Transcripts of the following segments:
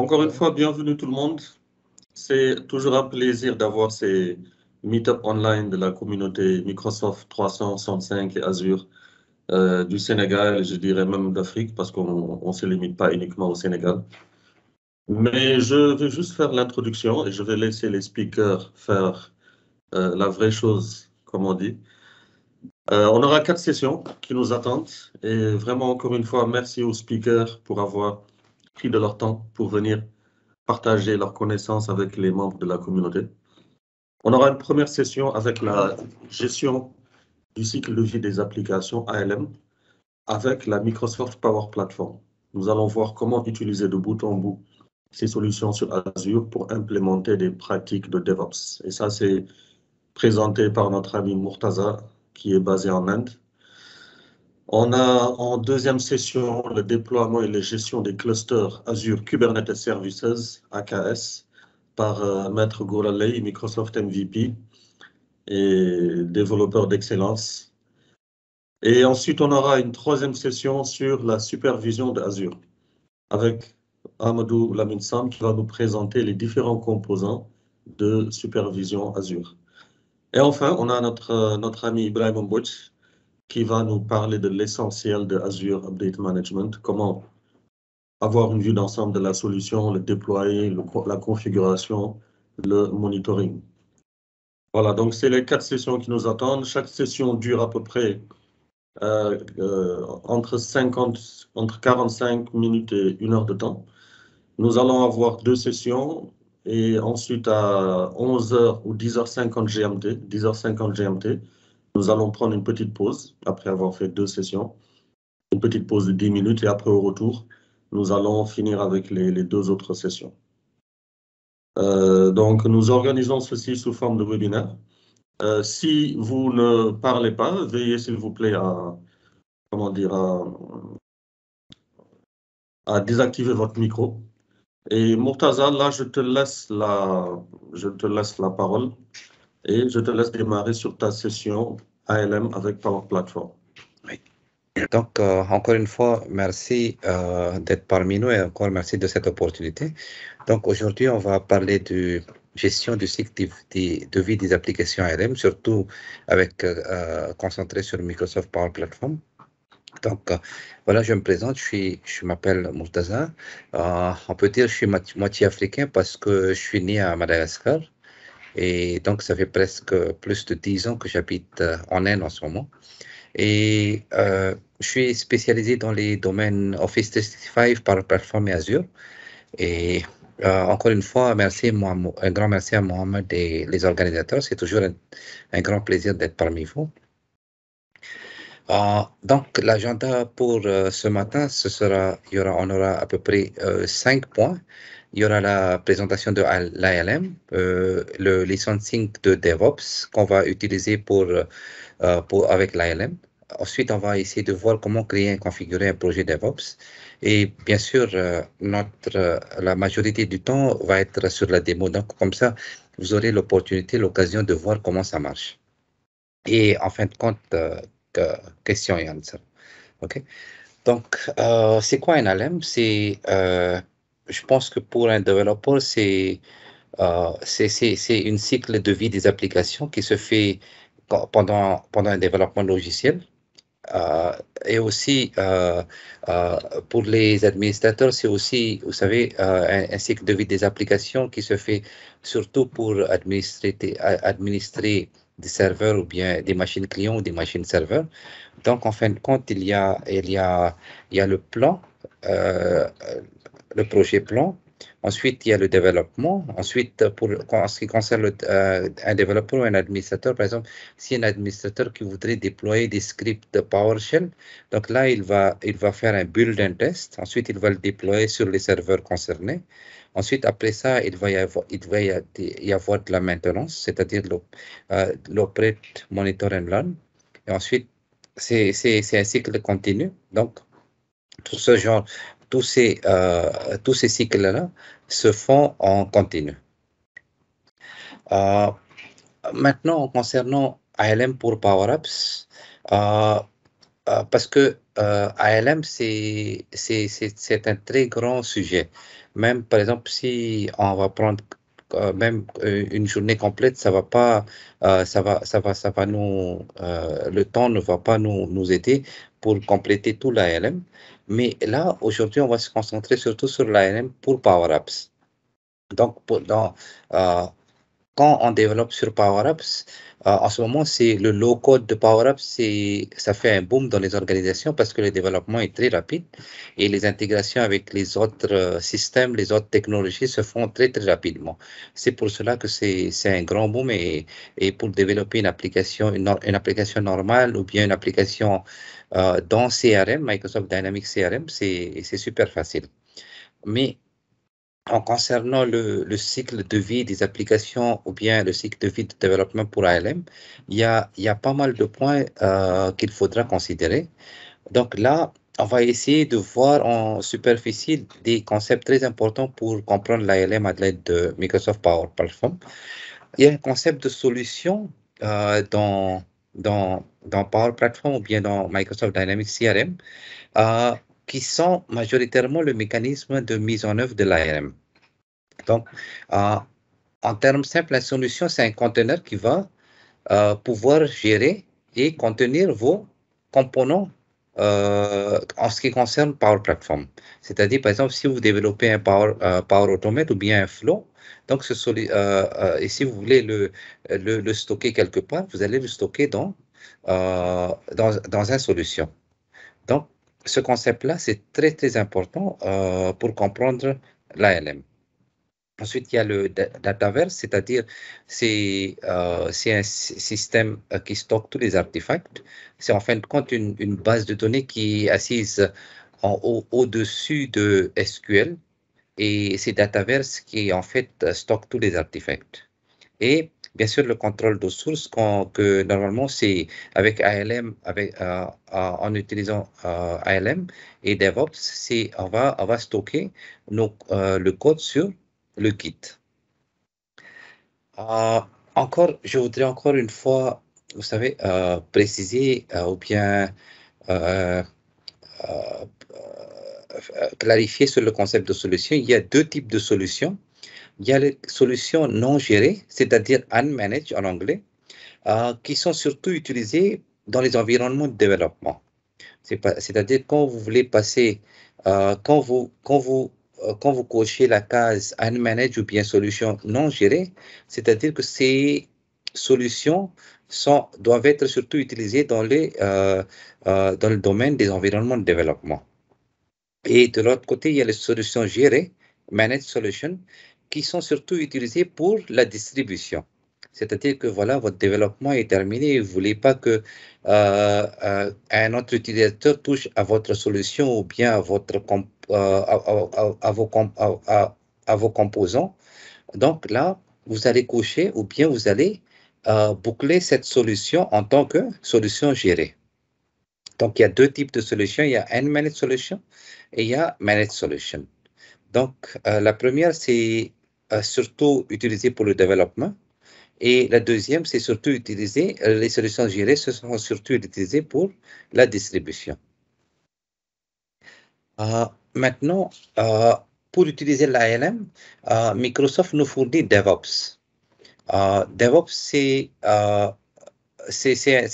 Encore une fois, bienvenue tout le monde. C'est toujours un plaisir d'avoir ces meet-up online de la communauté Microsoft 365 et Azure du Sénégal, et je dirais même d'Afrique, parce qu'on ne se limite pas uniquement au Sénégal. Mais je vais juste faire l'introduction et je vais laisser les speakers faire la vraie chose, comme on dit. On aura 4 sessions qui nous attendent et vraiment, encore une fois, merci aux speakers pour avoir pris de leur temps pour venir partager leurs connaissances avec les membres de la communauté. On aura une première session avec la gestion du cycle de vie des applications ALM avec la Microsoft Power Platform. Nous allons voir comment utiliser de bout en bout ces solutions sur Azure pour implémenter des pratiques de DevOps. Et ça, c'est présenté par notre ami Murtaza, qui est basé en Inde. On a en deuxième session le déploiement et la gestion des clusters Azure Kubernetes Services, AKS, par Maître Gouraley, Microsoft MVP et développeur d'excellence. Et ensuite, on aura une troisième session sur la supervision d'Azure avec Amadou Laminsam qui va nous présenter les différents composants de supervision Azure. Et enfin, on a notre ami Ibrahim Mbouch qui va nous parler de l'essentiel de Azure Update Management, comment avoir une vue d'ensemble de la solution, le déployer, la configuration, le monitoring. Voilà, donc c'est les 4 sessions qui nous attendent. Chaque session dure à peu près entre 45 minutes et 1 heure de temps. Nous allons avoir 2 sessions et ensuite à 11h ou 10h50 GMT, 10h50 GMT, nous allons prendre une petite pause après avoir fait 2 sessions, une petite pause de 10 minutes et après au retour, nous allons finir avec les 2 autres sessions. Donc, nous organisons ceci sous forme de webinaire. Si vous ne parlez pas, veuillez s'il vous plaît à désactiver votre micro. Et Murtaza, là, je te laisse la parole et je te laisse démarrer sur ta session ALM avec Power Platform. Oui. Donc, encore une fois, merci d'être parmi nous et encore merci de cette opportunité. Donc, aujourd'hui, on va parler de gestion du cycle de vie des applications ALM, surtout avec concentré sur Microsoft Power Platform. Donc, voilà, je me présente, je m'appelle Murtaza. On peut dire que je suis moitié africain parce que je suis né à Madagascar. Et donc, ça fait presque plus de 10 ans que j'habite en Inde en ce moment. Et je suis spécialisé dans les domaines Office 365, Power Platform et Azure. Et encore une fois, un grand merci à Mohamed et les organisateurs. C'est toujours un grand plaisir d'être parmi vous. Donc, l'agenda pour ce matin, on aura à peu près 5 points. Il y aura la présentation de l'ALM, le licensing de DevOps qu'on va utiliser avec l'ALM. Ensuite, on va essayer de voir comment créer et configurer un projet DevOps. Et bien sûr, la majorité du temps va être sur la démo. Donc, comme ça, vous aurez l'occasion de voir comment ça marche. Et en fin de compte, question et answer. OK? Donc, c'est quoi un ALM? Je pense que pour un développeur, c'est une cycle de vie des applications qui se fait pendant un développement logiciel. Et aussi, pour les administrateurs, c'est aussi, vous savez, un cycle de vie des applications qui se fait surtout pour administrer des serveurs ou bien des machines clients ou des machines serveurs. Donc, en fin de compte, il y a le plan, le projet plan. Ensuite, il y a le développement. Ensuite, en ce qui concerne un développeur ou un administrateur, par exemple, si un administrateur qui voudrait déployer des scripts de PowerShell, donc là, il va faire un build and test. Ensuite, il va le déployer sur les serveurs concernés. Ensuite, après ça, il va y avoir de la maintenance, c'est-à-dire l'operate, monitor and learn. Et ensuite, c'est un cycle continu. Donc, tous ces cycles-là se font en continu. Maintenant, concernant ALM pour Power Apps, parce que ALM, c'est un très grand sujet. Même, par exemple, si on va prendre même une journée complète, ça va pas, ça va nous, le temps ne va pas nous aider pour compléter tout l'ALM. Mais là, aujourd'hui, on va se concentrer surtout sur l'ALM pour Power Apps. Donc, quand on développe sur Power Apps, en ce moment, c'est le low-code de Power Apps, ça fait un boom dans les organisations parce que le développement est très rapide et les intégrations avec les autres systèmes, les autres technologies se font très, très rapidement. C'est pour cela que c'est un grand boom et pour développer une application, une application normale ou bien une application dans CRM, Microsoft Dynamics CRM, c'est super facile. Mais en concernant le cycle de vie des applications ou bien le cycle de vie de développement pour ALM, il y a pas mal de points qu'il faudra considérer. Donc là, on va essayer de voir en superficie des concepts très importants pour comprendre l'ALM à l'aide de Microsoft Power Platform. Il y a un concept de solution dans Power Platform ou bien dans Microsoft Dynamics CRM qui sont majoritairement le mécanisme de mise en œuvre de l'ALM. Donc, en termes simples, la solution, c'est un conteneur qui va pouvoir gérer et contenir vos components en ce qui concerne Power Platform. C'est-à-dire, par exemple, si vous développez un Power Automate ou bien un Flow, donc et si vous voulez le stocker quelque part, vous allez le stocker dans une solution. Donc, ce concept-là, c'est très, très important pour comprendre l'ALM. Ensuite, il y a le Dataverse, c'est-à-dire c'est un système qui stocke tous les artefacts. C'est en fin de compte une base de données qui est assise au-dessus de SQL et c'est Dataverse qui en fait stocke tous les artefacts. Et bien sûr, le contrôle de source que normalement c'est avec ALM, en utilisant ALM et DevOps, on va stocker le code sur le Git. Je voudrais encore une fois, vous savez, préciser ou bien clarifier sur le concept de solution. Il y a deux types de solutions. Il y a les solutions non gérées, c'est-à-dire unmanaged en anglais, qui sont surtout utilisées dans les environnements de développement. C'est-à-dire quand vous voulez passer, quand vous cochez la case unmanaged ou bien solution non gérée, c'est-à-dire que ces solutions doivent être surtout utilisées dans le domaine des environnements de développement. Et de l'autre côté, il y a les solutions gérées, managed solutions, qui sont surtout utilisées pour la distribution. C'est-à-dire que voilà, votre développement est terminé et vous ne voulez pas que un autre utilisateur touche à votre solution ou bien à vos composants. Donc là, vous allez cocher ou bien vous allez boucler cette solution en tant que solution gérée. Donc, il y a deux types de solutions. Il y a unmanaged solution et il y a managed solution. Donc, la première, c'est surtout utilisée pour le développement. Et la deuxième, c'est surtout utilisé, les solutions gérées se sont surtout utilisées pour la distribution. Maintenant, pour utiliser l'ALM, Microsoft nous fournit DevOps. DevOps, c'est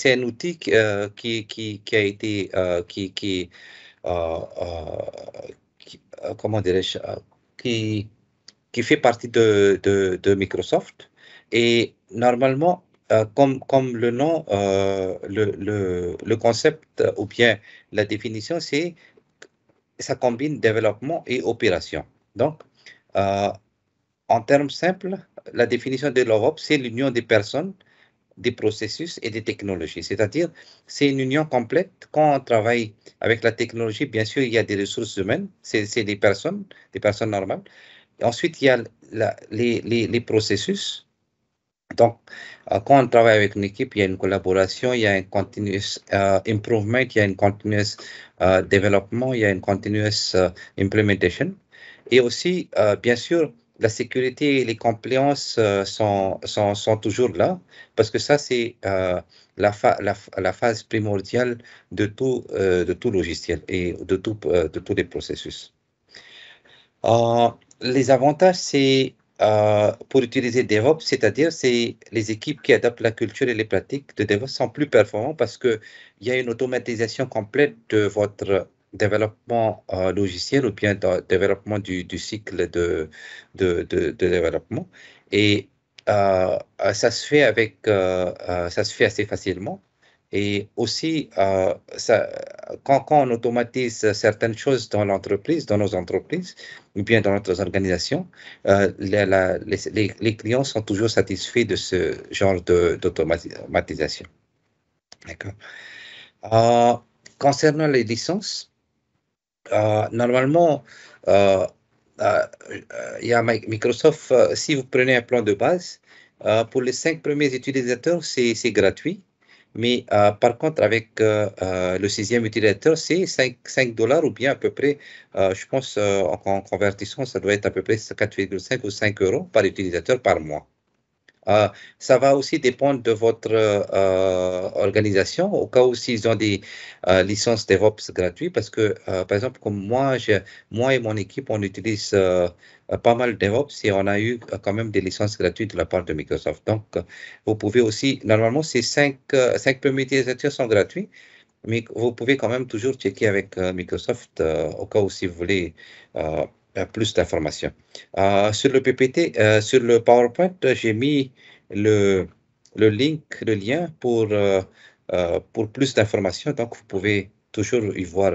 un outil qui a été, comment dirais-je, qui fait partie de Microsoft. Et normalement, comme le nom, le concept ou bien la définition, c'est ça combine développement et opération. Donc, en termes simples, la définition de DevOps, c'est l'union des personnes, des processus et des technologies. C'est-à-dire, c'est une union complète. Quand on travaille avec la technologie, bien sûr, il y a des ressources humaines, c'est des personnes normales. Et ensuite, il y a les processus. Donc, quand on travaille avec une équipe, il y a une collaboration, il y a un continuous improvement, il y a un continuous développement, il y a une continuous implementation. Et aussi, bien sûr, la sécurité et les compliances sont toujours là, parce que ça, c'est la phase primordiale de tout logiciel et de tous les processus. Les avantages, c'est pour utiliser DevOps, c'est-à-dire c'est les équipes qui adaptent la culture et les pratiques de DevOps sont plus performantes parce qu'il y a une automatisation complète de votre développement logiciel ou bien de développement du cycle de développement. Et ça se fait ça se fait assez facilement. Et aussi, quand on automatise certaines choses dans l'entreprise, dans nos entreprises, ou bien dans notre organisation, les clients sont toujours satisfaits de ce genre d'automatisation. D'accord. Euh, Concernant les licences, normalement, euh, il y a Microsoft, si vous prenez un plan de base, pour les 5 premiers utilisateurs, c'est gratuit. Mais par contre, avec le 6e utilisateur, c'est 5 dollars ou bien à peu près, je pense, en convertissant, ça doit être à peu près 4,5 ou 5 euros par utilisateur par mois. Euh, Ça va aussi dépendre de votre organisation, au cas où s'ils ont des licences DevOps gratuites, parce que, par exemple, comme moi et mon équipe, on utilise pas mal DevOps et on a eu quand même des licences gratuites de la part de Microsoft. Donc, vous pouvez aussi, normalement, ces 5 premiers utilisateurs sont gratuits, mais vous pouvez quand même toujours checker avec Microsoft au cas où si vous voulez plus d'informations. Sur le PPT, sur le PowerPoint, j'ai mis le, le link, le lien pour plus d'informations. Donc, vous pouvez toujours y voir,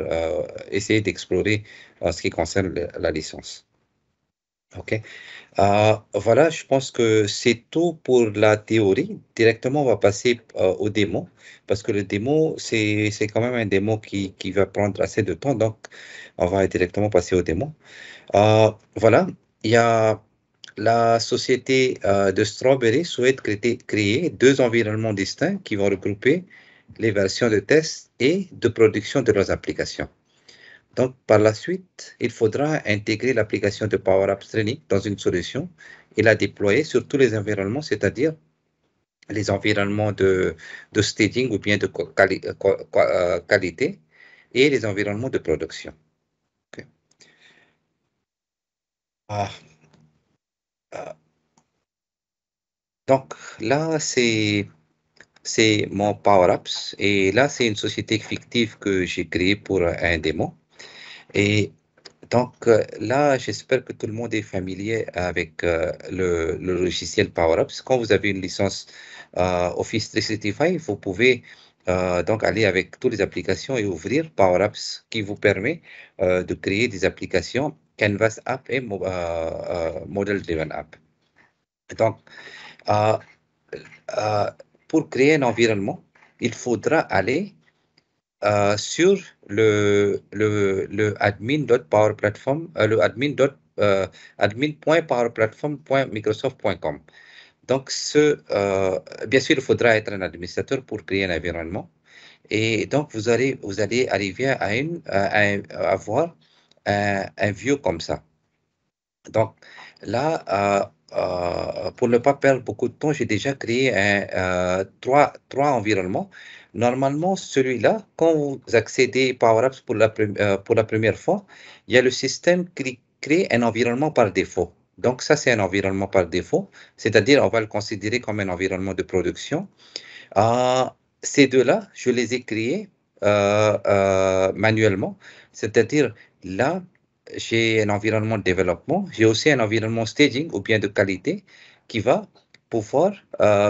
essayer d'explorer ce qui concerne la licence. OK. Voilà, je pense que c'est tout pour la théorie. Directement, on va passer au démo, parce que le démo, c'est quand même un démo qui va prendre assez de temps, donc on va directement passer au démo. Voilà, il y a la société de Strawberry souhaite créer 2 environnements distincts qui vont regrouper les versions de test et de production de leurs applications. Donc, par la suite, il faudra intégrer l'application de Power Apps Training dans une solution et la déployer sur tous les environnements, c'est-à-dire les environnements de staging ou bien de qualité et les environnements de production. Okay. Ah, ah. Donc, là, c'est mon Power Apps et là, c'est une société fictive que j'ai créée pour un démo. Et donc là, j'espère que tout le monde est familier avec le logiciel PowerApps. Quand vous avez une licence Office 365, vous pouvez donc aller avec toutes les applications et ouvrir PowerApps qui vous permet de créer des applications Canvas App et Model Driven App. Donc, euh, euh, pour créer un environnement, il faudra aller sur le admin.powerplatform, admin.powerplatform.microsoft.com. Donc, bien sûr, il faudra être un administrateur pour créer un environnement. Et donc, vous allez arriver à avoir un view comme ça. Donc, là, pour ne pas perdre beaucoup de temps, j'ai déjà créé trois environnements. Normalement, celui-là, quand vous accédez PowerApps pour la première fois, il y a le système qui crée un environnement par défaut. Donc, ça, c'est un environnement par défaut, c'est-à-dire on va le considérer comme un environnement de production. Ces deux-là, je les ai créés manuellement, c'est-à-dire là, j'ai un environnement de développement, j'ai aussi un environnement staging ou bien de qualité qui va pouvoir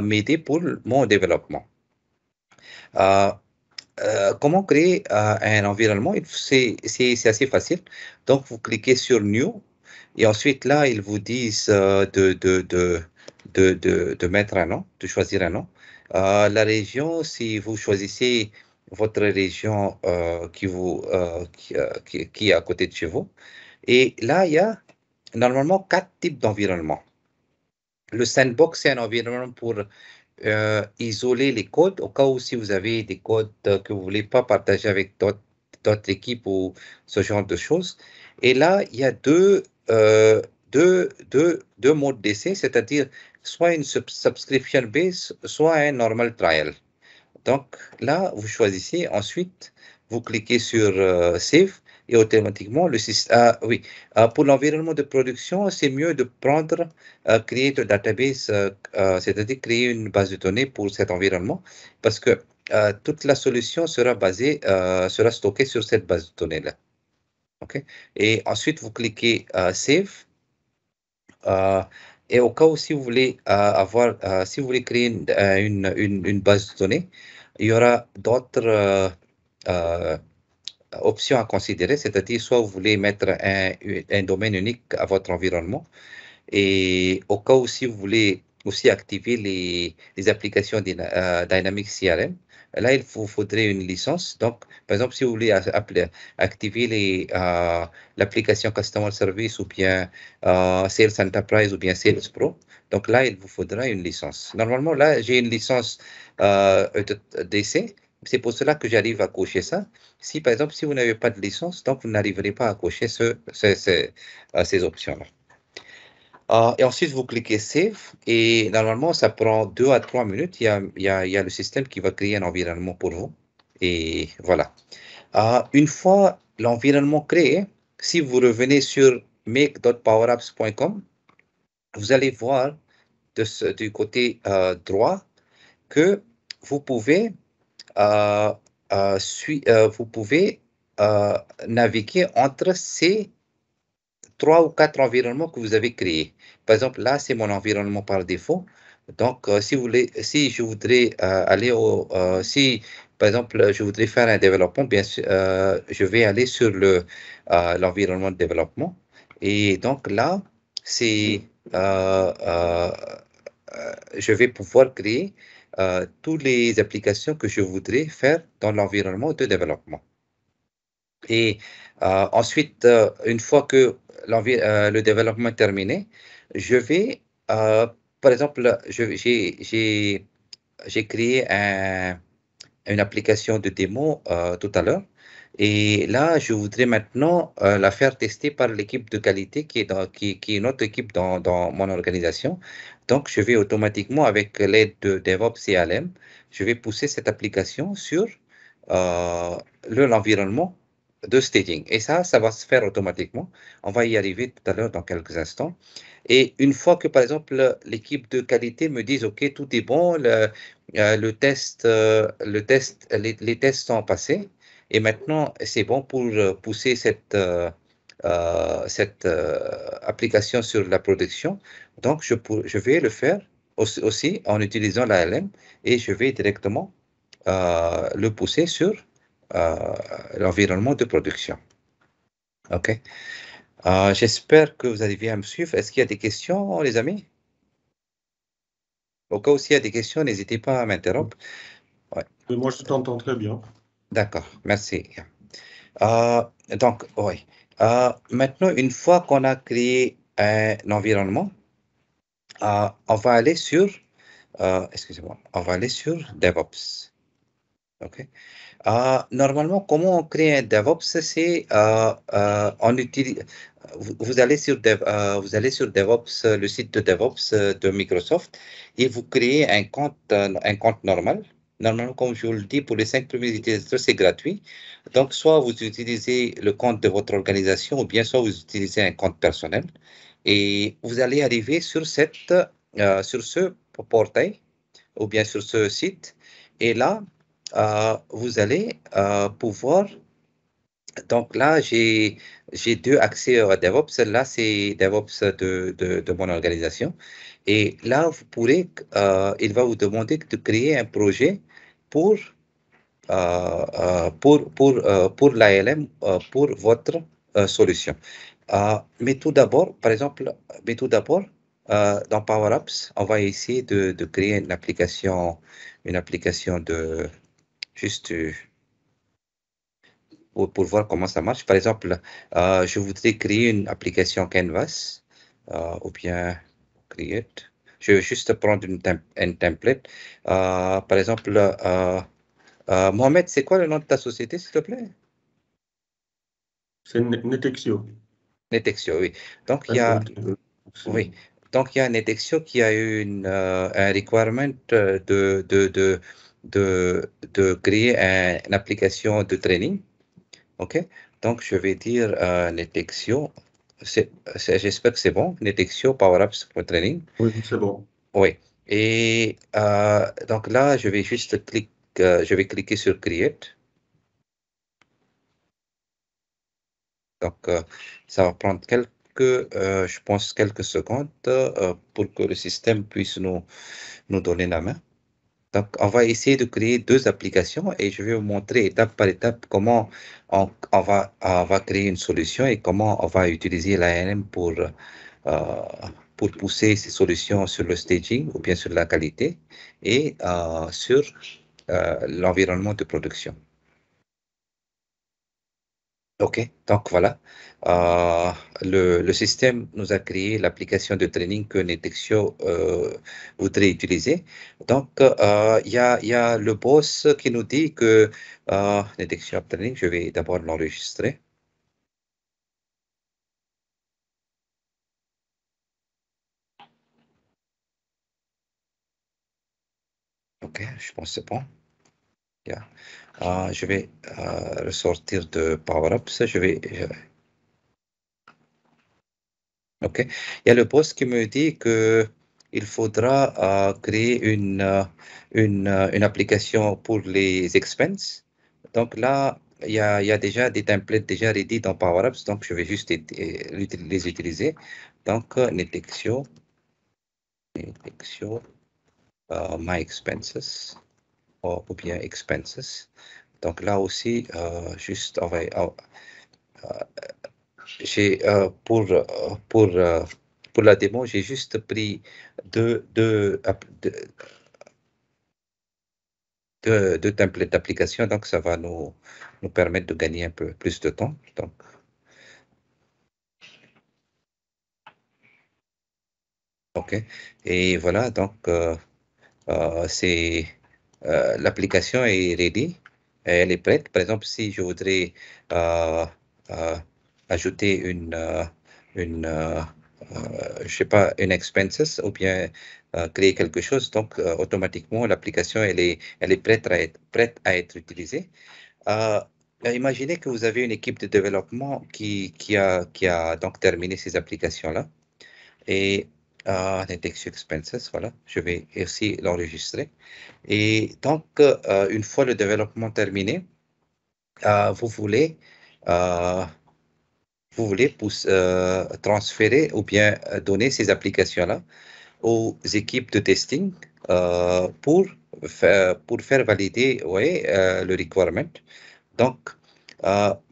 m'aider pour mon développement. Comment créer un environnement? C'est assez facile. Donc, vous cliquez sur New et ensuite là, ils vous disent de mettre un nom, de choisir un nom. La région, si vous choisissez votre région qui est à côté de chez vous. Et là, il y a normalement 4 types d'environnements. Le sandbox, c'est un environnement pour isoler les codes au cas où si vous avez des codes que vous voulez pas partager avec d'autres équipes ou ce genre de choses. Et là, il y a deux modes d'essai, c'est-à-dire soit une subscription base, soit un normal trial. Donc là, vous choisissez, ensuite, vous cliquez sur Save et automatiquement le système. Oui, pour l'environnement de production, c'est mieux de prendre, créer de database, c'est-à-dire créer une base de données pour cet environnement parce que toute la solution sera sera stockée sur cette base de données-là. OK? Et ensuite, vous cliquez Save. Et au cas où si vous voulez si vous voulez créer une base de données, il y aura d'autres options à considérer, c'est-à-dire soit vous voulez mettre un domaine unique à votre environnement, et au cas où si vous voulez aussi activer les applications Dynamics CRM, là, il vous faudrait une licence. Donc, par exemple, si vous voulez activer l'application Customer Service ou bien Sales Enterprise ou bien Sales Pro, donc là, il vous faudra une licence. Normalement, là, j'ai une licence d'essai. C'est pour cela que j'arrive à cocher ça. Si, par exemple, si vous n'avez pas de licence, donc vous n'arriverez pas à cocher ces options-là. Et ensuite, vous cliquez Save et normalement, ça prend 2 à 3 minutes. Il y a le système qui va créer un environnement pour vous. Et voilà. Une fois l'environnement créé, si vous revenez sur make.powerapps.com, vous allez voir du côté droit que vous pouvez, naviguer entre ces 3 ou 4 environnements que vous avez créés. Par exemple, là, c'est mon environnement par défaut. Donc, si je voudrais si, par exemple, je voudrais faire un développement, bien sûr, je vais aller sur l'environnement de développement. Et donc là, je vais pouvoir créer toutes les applications que je voudrais faire dans l'environnement de développement. Et ensuite, une fois que le développement est terminé, je vais, par exemple, j'ai créé une application de démo tout à l'heure. Et là, je voudrais maintenant la faire tester par l'équipe de qualité qui est notre équipe dans mon organisation. Donc, je vais automatiquement, avec l'aide de DevOps et ALM, je vais pousser cette application sur l'environnement de staging. Et ça va se faire automatiquement. On va y arriver tout à l'heure dans quelques instants. Et une fois que, par exemple, l'équipe de qualité me dise, OK, tout est bon, les tests sont passés, et maintenant, c'est bon pour pousser cette application sur la production. Donc, je vais le faire aussi en utilisant l'ALM et je vais directement le pousser sur l'environnement de production. OK. J'espère que vous arrivez à me suivre. Est-ce qu'il y a des questions, les amis? Au cas où s'il y a des questions, n'hésitez pas à m'interrompre. Ouais. Mais moi, je t'entends très bien. D'accord, merci. Donc, oui. Maintenant, une fois qu'on a créé un environnement, on va aller sur, excusez-moi, on va aller sur DevOps. OK. Normalement, comment on crée un DevOps, c'est on utilise. Vous allez sur DevOps, le site de DevOps de Microsoft, et vous créez un compte normal. Normalement, comme je vous le dis, pour les 5 premiers utilisateurs, c'est gratuit. Donc, soit vous utilisez le compte de votre organisation, ou bien soit vous utilisez un compte personnel. Et vous allez arriver sur ce portail, ou bien sur ce site. Et là, vous allez pouvoir. Donc là, j'ai 2 accès à DevOps. Là, c'est DevOps de mon organisation. Et là, vous pourrez, il va vous demander de créer un projet pour l'ALM, pour votre solution. Mais tout d'abord, par exemple, dans Power Apps, on va essayer de créer une application de juste pour voir comment ça marche. Par exemple, je voudrais créer une application Canvas ou bien create. Je vais juste prendre un template. Par exemple, Mohamed, c'est quoi le nom de ta société, s'il te plaît? C'est Netexio. Netextio, oui. Donc, il y a, oui. Donc, il y a Netextio qui a eu un requirement de créer une application de training. OK? Donc, je vais dire Netextio. J'espère que c'est bon. Netextio Power Apps pour Training. Oui, c'est bon. Oui. Et donc là, je vais juste cliquer sur Create. Donc, ça va prendre je pense, quelques secondes pour que le système puisse nous donner la main. Donc, on va essayer de créer deux applications et je vais vous montrer étape par étape comment on va créer une solution et comment on va utiliser l'ANM pour pousser ces solutions sur le staging ou bien sur la qualité et sur l'environnement de production. OK, donc voilà. Le système nous a créé l'application de training que Netextio voudrait utiliser. Donc, il y a le boss qui nous dit que Netextio App Training, je vais d'abord l'enregistrer. OK, je pense que c'est bon. Yeah. Je vais ressortir de Power Apps. OK. Il y a le boss qui me dit que il faudra créer une application pour les expenses. Donc là, il y a déjà des templates déjà ready dans Power Apps, donc je vais juste les utiliser. Donc, Netextio, My Expenses, ou bien Expenses. Donc là aussi, juste, j'ai pour la démo, j'ai juste pris deux templates d'application, donc ça va nous permettre de gagner un peu plus de temps. Donc, OK. Et voilà, donc l'application est ready, elle est prête. Par exemple, si je voudrais euh, euh, ajouter je sais pas, une expenses ou bien créer quelque chose, donc automatiquement l'application elle est prête à être utilisée. Euh, Imaginez que vous avez une équipe de développement qui a donc terminé ces applications-là et les Text Expenses, voilà, je vais aussi l'enregistrer. Et donc, une fois le développement terminé, euh, vous voulez, euh, transférer ou bien donner ces applications-là aux équipes de testing pour faire valider, ouais, le requirement. Donc,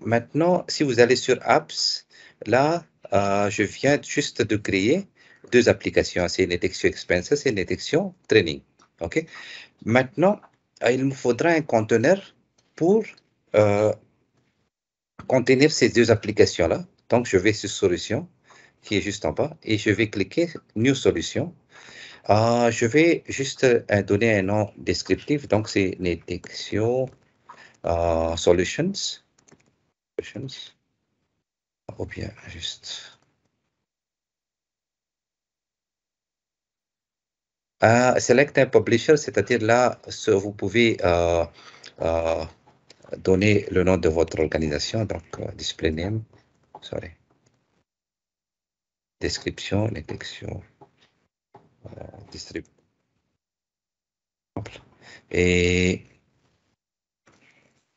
maintenant, si vous allez sur Apps, là, je viens juste de créer deux applications, c'est Netextio Expenses et Netextio Training. OK? Maintenant, il me faudra un conteneur pour euh, contenir ces deux applications-là. Donc, je vais sur Solution, qui est juste en bas, et je vais cliquer New Solution. Je vais juste donner un nom descriptif. Donc, c'est Netextio Solutions. Ou bien juste. Select un publisher, c'est-à-dire là, vous pouvez euh, donner le nom de votre organisation, donc display name, sorry, description, détection, distribution. Et,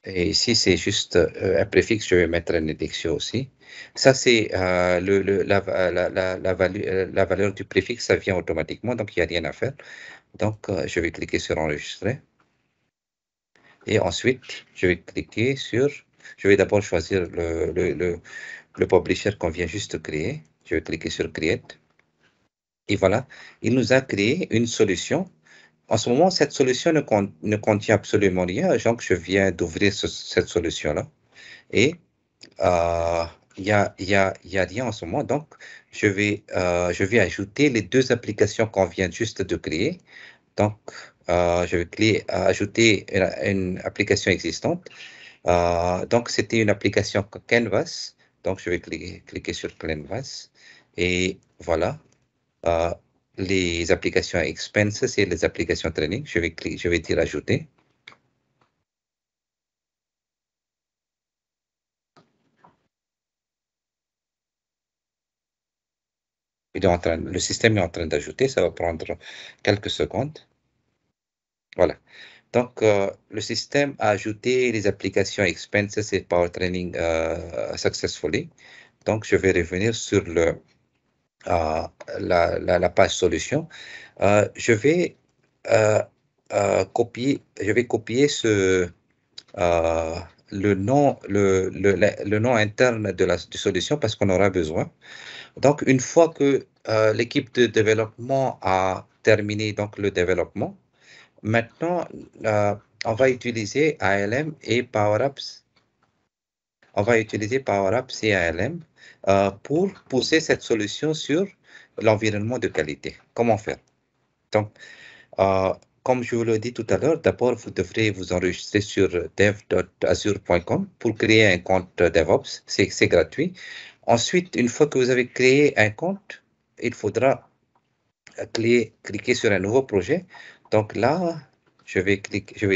et ici, c'est juste un préfixe, je vais mettre un détection aussi. Ça, c'est la valeur du préfixe, ça vient automatiquement, donc il n'y a rien à faire. Donc, je vais cliquer sur enregistrer. Et ensuite, je vais d'abord choisir le publisher qu'on vient juste de créer. Je vais cliquer sur Create. Et voilà, il nous a créé une solution. En ce moment, cette solution ne contient absolument rien. Donc, je viens d'ouvrir cette solution-là. Et il y a rien en ce moment. Donc, je vais ajouter les deux applications qu'on vient juste de créer. Donc, je vais ajouter une application existante. Donc, c'était une application Canvas. Donc, je vais cliquer sur Canvas. Et voilà, les applications expenses et les applications training. Je vais dire ajouter. Le système est en train d'ajouter, ça va prendre quelques secondes. Voilà. Donc, le système a ajouté les applications expenses et Power Training successfully. Donc, je vais revenir sur la page solution. Je vais copier le nom interne de la solution parce qu'on aura besoin. Donc, une fois que l'équipe de développement a terminé donc, le développement, maintenant, on va utiliser ALM et PowerApps. On va utiliser PowerApps et ALM pour pousser cette solution sur l'environnement de qualité. Comment faire? Donc, comme je vous l'ai dit tout à l'heure, d'abord, vous devrez vous enregistrer sur dev.azure.com pour créer un compte DevOps. C'est gratuit. Ensuite, une fois que vous avez créé un compte, il faudra cliquer sur un nouveau projet. Donc là, je vais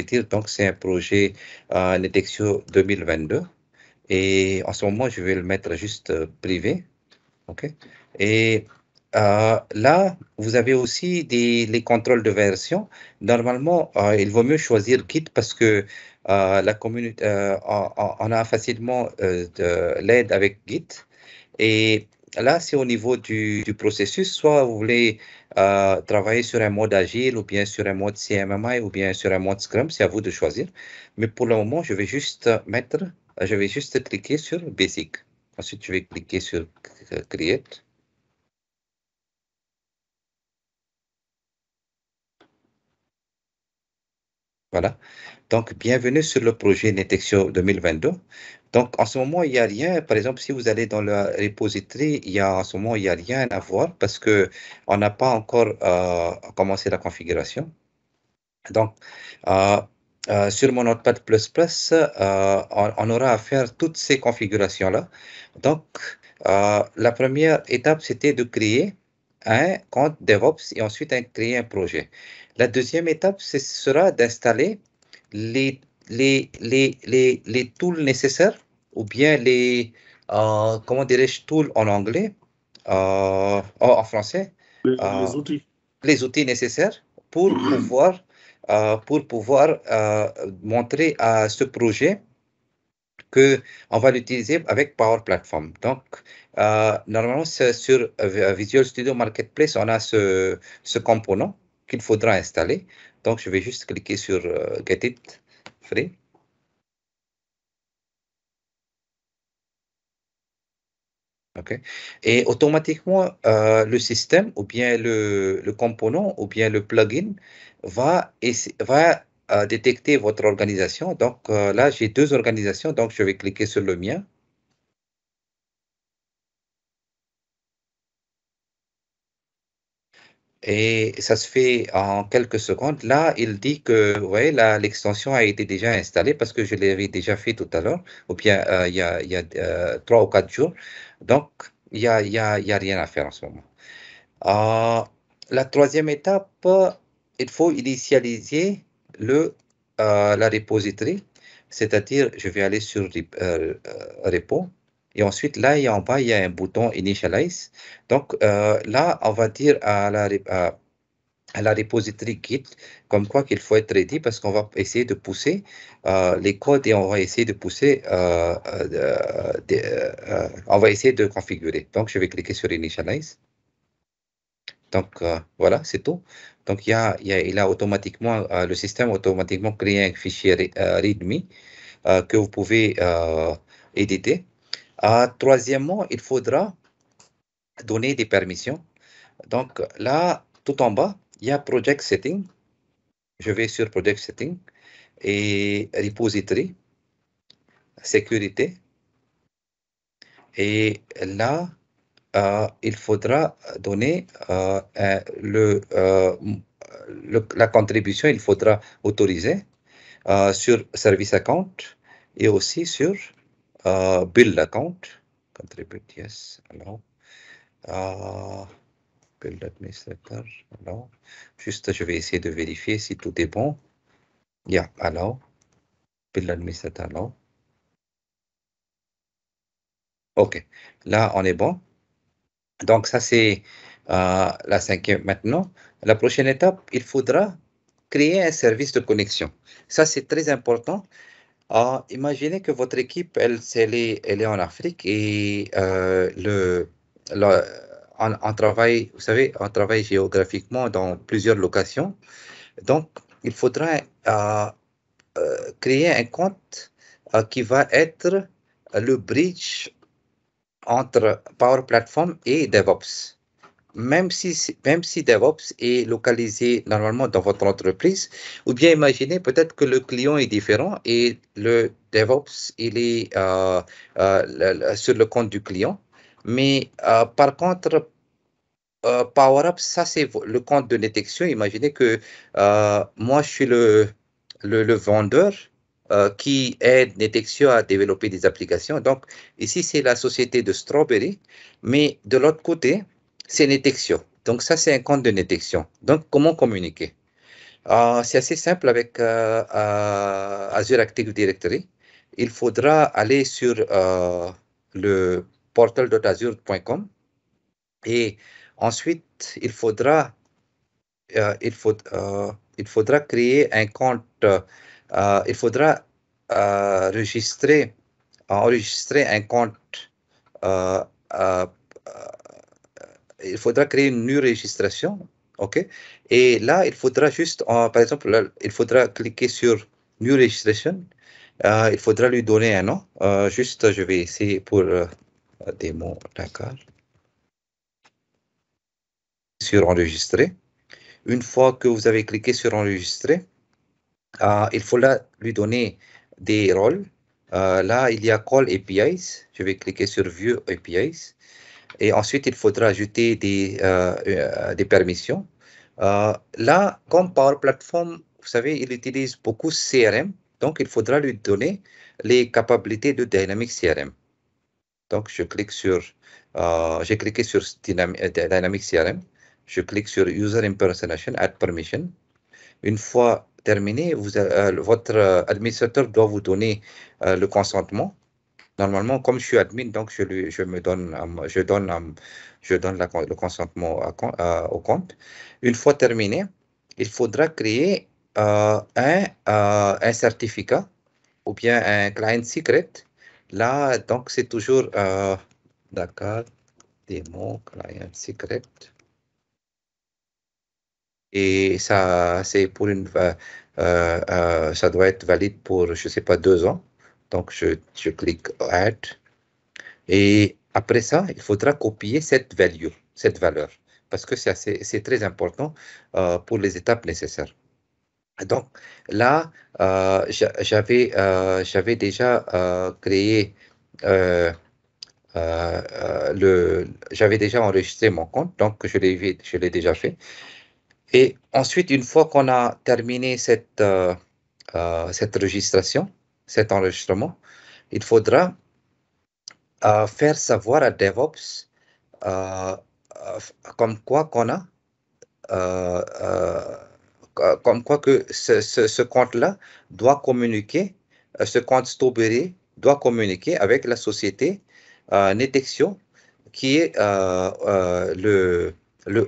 dire donc c'est un projet Netexio 2022. Et en ce moment, je vais le mettre juste privé. OK? Et là, vous avez aussi les contrôles de version. Normalement, il vaut mieux choisir Git parce que la communauté, on a facilement l'aide avec Git. Et là, c'est au niveau du processus. Soit vous voulez travailler sur un mode agile ou bien sur un mode CMMI ou bien sur un mode Scrum, c'est à vous de choisir. Mais pour le moment, je vais juste cliquer sur Basic. Ensuite, je vais cliquer sur Create. Voilà. Donc, bienvenue sur le projet Netexio 2022. Donc, en ce moment, il n'y a rien. Par exemple, si vous allez dans le repository, en ce moment, il n'y a rien à voir parce qu'on n'a pas encore commencé la configuration. Donc, sur mon Notepad++, on aura à faire toutes ces configurations-là. Donc, la première étape, c'était de créer un compte DevOps et ensuite créer un projet. La deuxième étape, ce sera d'installer les tools nécessaires ou bien comment dirais-je, tools en anglais, en français, Les outils. les outils nécessaires pour pouvoir montrer à ce projet qu'on va l'utiliser avec Power Platform. Donc, normalement, sur Visual Studio Marketplace, on a ce component qu'il faudra installer. Donc, je vais juste cliquer sur Get It Free. OK. Et automatiquement, le système ou bien le component ou bien le plugin va détecter votre organisation. Donc là, j'ai deux organisations, donc je vais cliquer sur le mien. Et ça se fait en quelques secondes. Là, il dit que ouais, l'extension a été déjà installée parce que je l'avais déjà fait tout à l'heure, ou bien il y a 3 ou 4 jours. Donc, il y a rien à faire en ce moment. La troisième étape, il faut initialiser la repository, c'est-à-dire je vais aller sur repo et ensuite là en bas il y a un bouton Initialize. Donc là on va dire à la repository Git comme quoi qu'il faut être ready parce qu'on va essayer de pousser les codes et on va essayer de pousser, on va essayer de configurer. Donc je vais cliquer sur Initialize. Donc voilà, c'est tout. Donc il a automatiquement, le système a automatiquement créé un fichier README que vous pouvez éditer. Troisièmement, il faudra donner des permissions. Donc là, tout en bas, il y a Project Setting. Je vais sur Project Setting et Repository, Sécurité. Et là, il faudra donner la contribution, il faudra autoriser sur Service Account et aussi sur Build Account. contribute, yes, allow. Build administrator, allow. Juste, je vais essayer de vérifier si tout est bon. Yeah, allow. Build administrator, allow. OK, là, on est bon. Donc, ça, c'est la cinquième. Maintenant, la prochaine étape, il faudra créer un service de connexion. Ça, c'est très important. Imaginez que votre équipe, elle est en Afrique et on travaille, vous savez, on travaille géographiquement dans plusieurs locations. Donc, il faudra créer un compte qui va être le bridge entre Power Platform et DevOps. Même si DevOps est localisé normalement dans votre entreprise, ou bien imaginez peut-être que le client est différent et le DevOps, il est sur le compte du client. Mais par contre, PowerUp, ça c'est le compte de Netextio. Imaginez que moi, je suis le vendeur qui aide Netextio à développer des applications. Donc, ici, c'est la société de Strawberry, mais de l'autre côté, c'est Netextio. Donc, ça, c'est un compte de Netextio. Donc, comment communiquer? C'est assez simple avec Azure Active Directory. Il faudra aller sur le portal.azure.com et ensuite, il faudra créer un compte, il faudra enregistrer un compte, euh, euh, il faudra créer une nouvelle registration, ok? Et là, il faudra juste, par exemple, là, il faudra cliquer sur New Registration, il faudra lui donner un nom, juste, je vais essayer pour démo, d'accord, sur enregistrer. Une fois que vous avez cliqué sur enregistrer, il faudra lui donner des rôles. Là, il y a Call APIs. Je vais cliquer sur View APIs. Et ensuite, il faudra ajouter des permissions. Là, comme Power Platform, vous savez, il utilise beaucoup CRM. Donc, il faudra lui donner les capacités de Dynamics CRM. Donc, j'ai cliqué sur Dynamics CRM. Je clique sur User Impersonation, Add Permission. Une fois terminé, votre administrateur doit vous donner le consentement. Normalement, comme je suis admin, donc je donne le consentement au compte. Une fois terminé, il faudra créer un certificat ou bien un client secret. Là, donc, c'est toujours, d'accord, démo, client secret. Et ça, c'est pour ça doit être valide pour, je sais pas, 2 ans. Donc, je clique Add. Et après ça, il faudra copier cette valeur, parce que c'est très important pour les étapes nécessaires. Donc, là, j'avais déjà créé j'avais déjà enregistré mon compte, donc je l'ai déjà fait. Et ensuite, une fois qu'on a terminé cette registration, cet enregistrement, il faudra faire savoir à DevOps euh, comme quoi qu'on a, comme quoi que ce compte-là doit communiquer, ce compte Strawberry doit communiquer avec la société Netextio, qui est le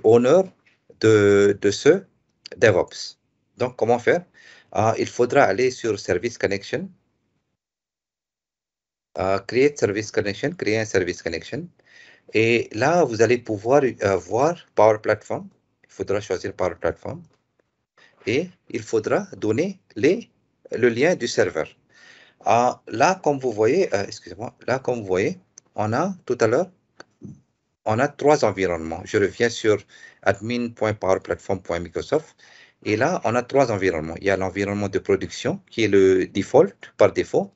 owner de ce DevOps. Donc, comment faire? Il faudra aller sur Service Connection, Create Service Connection, créer un Service Connection. Et là, vous allez pouvoir voir Power Platform. Il faudra choisir Power Platform. Et il faudra donner le lien du serveur. Là, comme vous voyez, excusez-moi, là, comme vous voyez, on a tout à l'heure, on a 3 environnements. Je reviens sur admin.powerplatform.microsoft. Et là, on a 3 environnements. Il y a l'environnement de production, qui est le default, par défaut.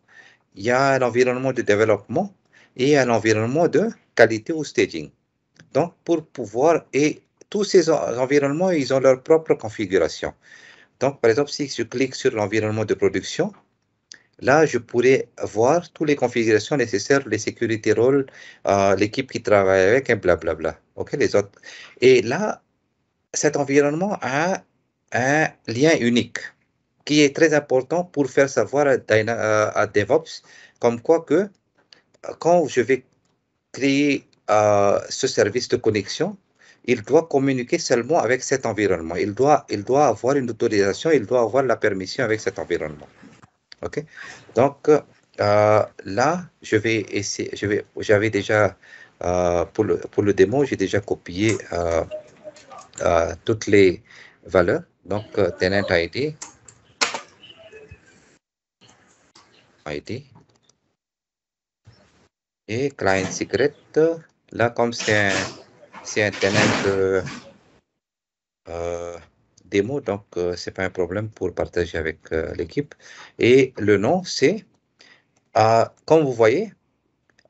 Il y a l'environnement de développement et un environnement de qualité ou staging. Donc, pour pouvoir, et tous ces environnements, ils ont leur propre configuration. Donc, par exemple, si je clique sur l'environnement de production, là, je pourrais voir toutes les configurations nécessaires, les security roles, l'équipe qui travaille avec, et blablabla. OK, les autres. Et là, cet environnement a un lien unique qui est très important pour faire savoir à DevOps comme quoi que quand je vais créer ce service de connexion, il doit communiquer seulement avec cet environnement. Il doit avoir une autorisation, il doit avoir la permission avec cet environnement. OK? Donc, là, je vais essayer, j'avais déjà, pour le démo, j'ai déjà copié toutes les valeurs. Donc, tenant ID, et client secret. Là, comme c'est un tenant démo, donc c'est pas un problème pour partager avec l'équipe. Et le nom, c'est, comme vous voyez,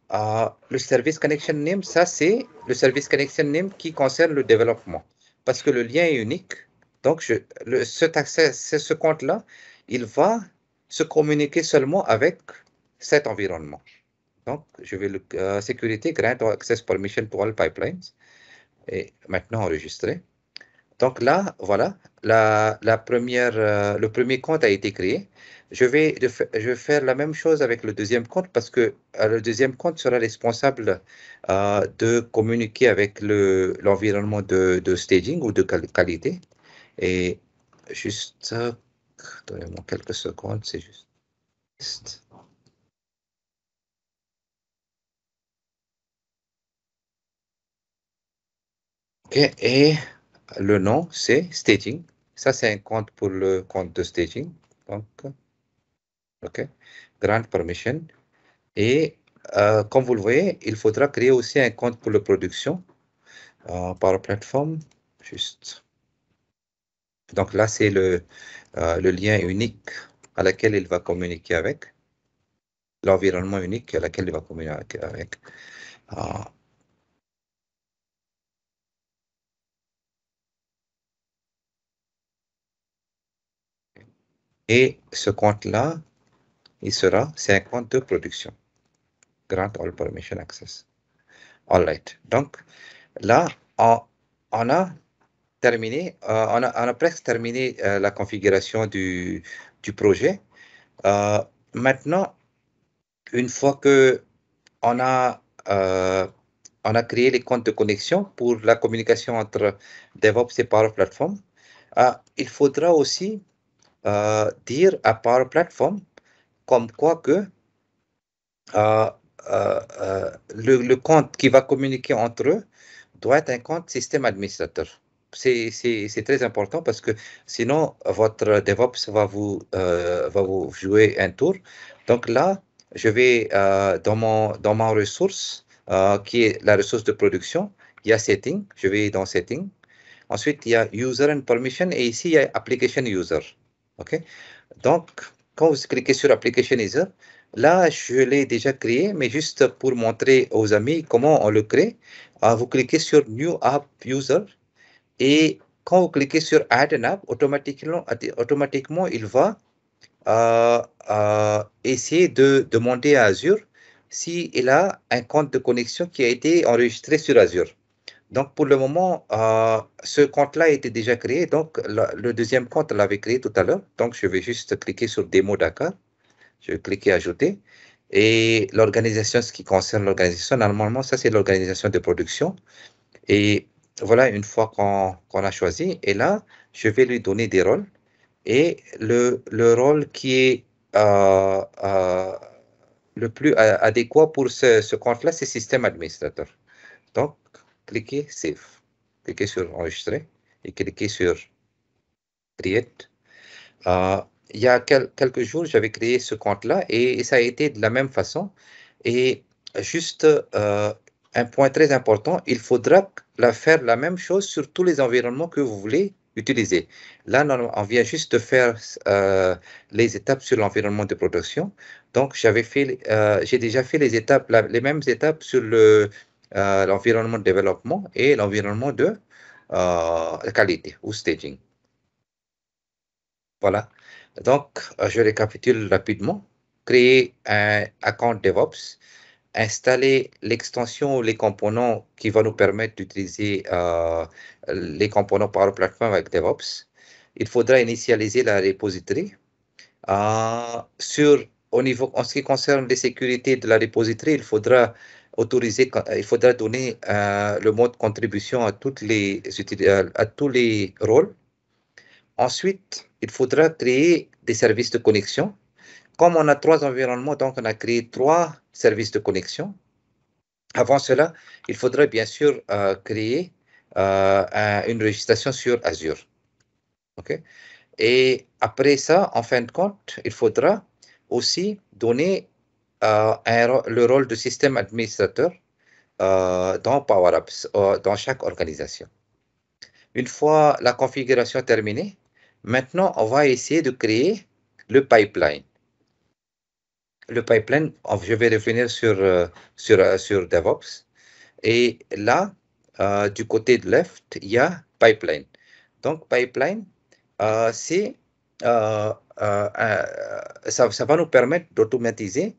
le service connection name, ça c'est le service connection name qui concerne le développement. Parce que le lien est unique. Donc, ce compte-là, il va se communiquer seulement avec cet environnement. Donc, je vais le sécurité, grant access permission to all pipelines. Et maintenant enregistrer. Donc là, voilà, le premier compte a été créé. Je vais faire la même chose avec le deuxième compte parce que le deuxième compte sera responsable de communiquer avec l'environnement de staging ou de qualité. Et juste, donnez-moi quelques secondes, c'est juste. OK, et le nom, c'est staging. Ça, c'est un compte pour le compte de staging. Donc, OK, grant permission. Et comme vous le voyez, il faudra créer aussi un compte pour la production par plateforme. Juste. Donc là, c'est le lien unique à laquelle il va communiquer avec, l'environnement unique à laquelle il va communiquer avec. Et ce compte-là, c'est un compte de production. Grant all permission access. All right. Donc là, on a terminé, on a presque terminé la configuration du projet. Maintenant, une fois que on a, on a créé les comptes de connexion pour la communication entre DevOps et Power Platform, il faudra aussi dire à Power Platform comme quoi que le compte qui va communiquer entre eux doit être un compte système administrateur. C'est très important parce que sinon, votre DevOps va vous jouer un tour. Donc là, je vais dans ma ressource, qui est la ressource de production, il y a Setting, je vais dans Setting. Ensuite, il y a User and Permission et ici, il y a Application User. OK? Donc, quand vous cliquez sur Application User, là, je l'ai déjà créé, mais juste pour montrer aux amis comment on le crée, vous cliquez sur New App User et quand vous cliquez sur Add an App, automatiquement il va essayer de demander à Azure s'il a un compte de connexion qui a été enregistré sur Azure. Donc, pour le moment, ce compte-là était déjà créé. Donc, le deuxième compte, on l'avait créé tout à l'heure. Donc, je vais juste cliquer sur Démo Dakar. Je vais cliquer Ajouter. Et l'organisation, ce qui concerne l'organisation, normalement, ça, c'est l'organisation de production. Et voilà, une fois qu'on a choisi, et là, je vais lui donner des rôles. Et le rôle qui est le plus adéquat pour ce compte-là, c'est système administrateur. Donc, cliquez Save. Cliquez sur Enregistrer et cliquez sur Create. Il y a quelques jours, j'avais créé ce compte-là et ça a été de la même façon. Et juste un point très important, il faudra faire la même chose sur tous les environnements que vous voulez utiliser. Là, on vient juste de faire les étapes sur l'environnement de production. Donc, j'ai déjà fait les mêmes étapes sur l'environnement de développement et l'environnement de qualité ou staging. Voilà. Donc, je récapitule rapidement. créer un account DevOps, installer l'extension ou les components qui vont nous permettre d'utiliser les components Power Platform avec DevOps. Il faudra initialiser la repository. Au niveau, en ce qui concerne les sécurités de la repository, il faudra donner le mode contribution à tous les rôles. Ensuite, il faudra créer des services de connexion. Comme on a 3 environnements, donc on a créé 3 services de connexion. Avant cela, il faudrait bien sûr créer une registration sur Azure. OK? Et après ça, en fin de compte, il faudra aussi donner le rôle de système administrateur dans PowerApps, dans chaque organisation. Une fois la configuration terminée, maintenant, on va essayer de créer le pipeline. Le pipeline, je vais revenir sur DevOps. Et là, du côté de left, il y a pipeline. Donc, pipeline, ça va nous permettre d'automatiser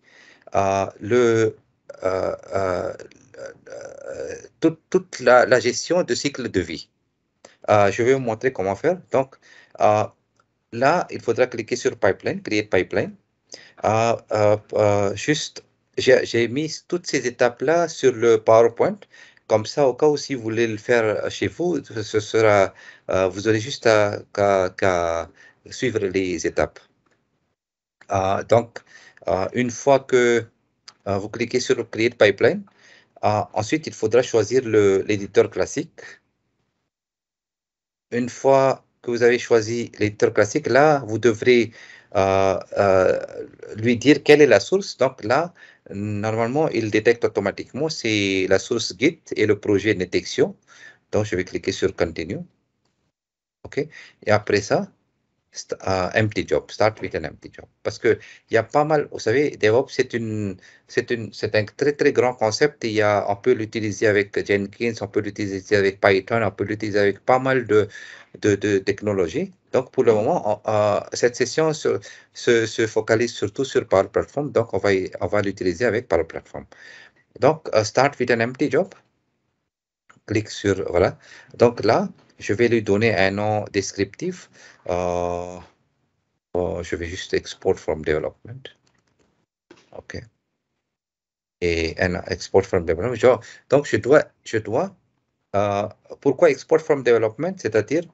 toute la gestion de cycle de vie. Je vais vous montrer comment faire. Donc, là, il faudra cliquer sur pipeline, créer pipeline. J'ai mis toutes ces étapes-là sur le PowerPoint. Comme ça, au cas où si vous voulez le faire chez vous, vous aurez juste qu'à suivre les étapes. Donc, une fois que vous cliquez sur le Create Pipeline, ensuite, il faudra choisir l'éditeur classique. Une fois que vous avez choisi l'éditeur classique, là, vous devrez lui dire quelle est la source. Donc là, normalement, il détecte automatiquement c'est la source Git et le projet Netextio. Donc, je vais cliquer sur Continue. OK. Et après ça, empty job, start with an empty job. Parce que il y a pas mal, vous savez, DevOps, c'est un très, très grand concept. On peut l'utiliser avec Jenkins, on peut l'utiliser avec Python, on peut l'utiliser avec pas mal de technologies. Donc, pour le moment, cette session se focalise surtout sur Power Platform. Donc, on va l'utiliser avec Power Platform. Donc, start with an empty job. Clique sur, voilà. Donc là, je vais lui donner un nom descriptif. Je vais juste export from development. OK. Et un export from development. Donc, je dois pourquoi export from development? C'est-à-dire,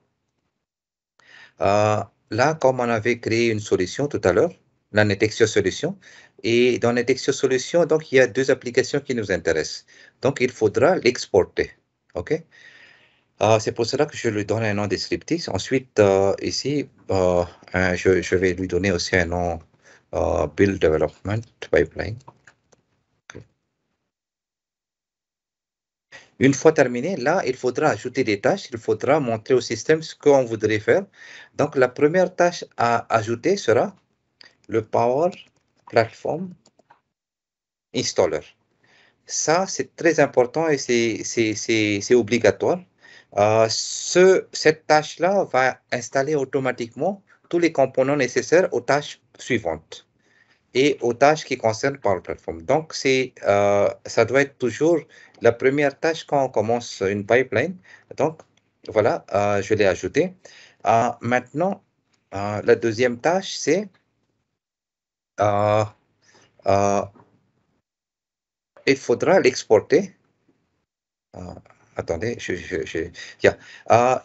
là, comme on avait créé une solution tout à l'heure, la Netextio Solution, et dans Netextio Solution, donc, il y a 2 applications qui nous intéressent. Donc, il faudra l'exporter. OK? C'est pour cela que je lui donne un nom descriptif. Ensuite, ici, je vais lui donner aussi un nom Build Development Pipeline. Okay. Une fois terminé, là, il faudra ajouter des tâches. Il faudra montrer au système ce qu'on voudrait faire. Donc, la première tâche à ajouter sera le Power Platform Installer. Ça, c'est très important et c'est obligatoire. Cette tâche-là va installer automatiquement tous les components nécessaires aux tâches suivantes et aux tâches qui concernent Power Platform. Donc, ça doit être toujours la première tâche quand on commence une pipeline. Donc, voilà, je l'ai ajouté. Maintenant, la deuxième tâche, c'est il faudra l'exporter. Attendez,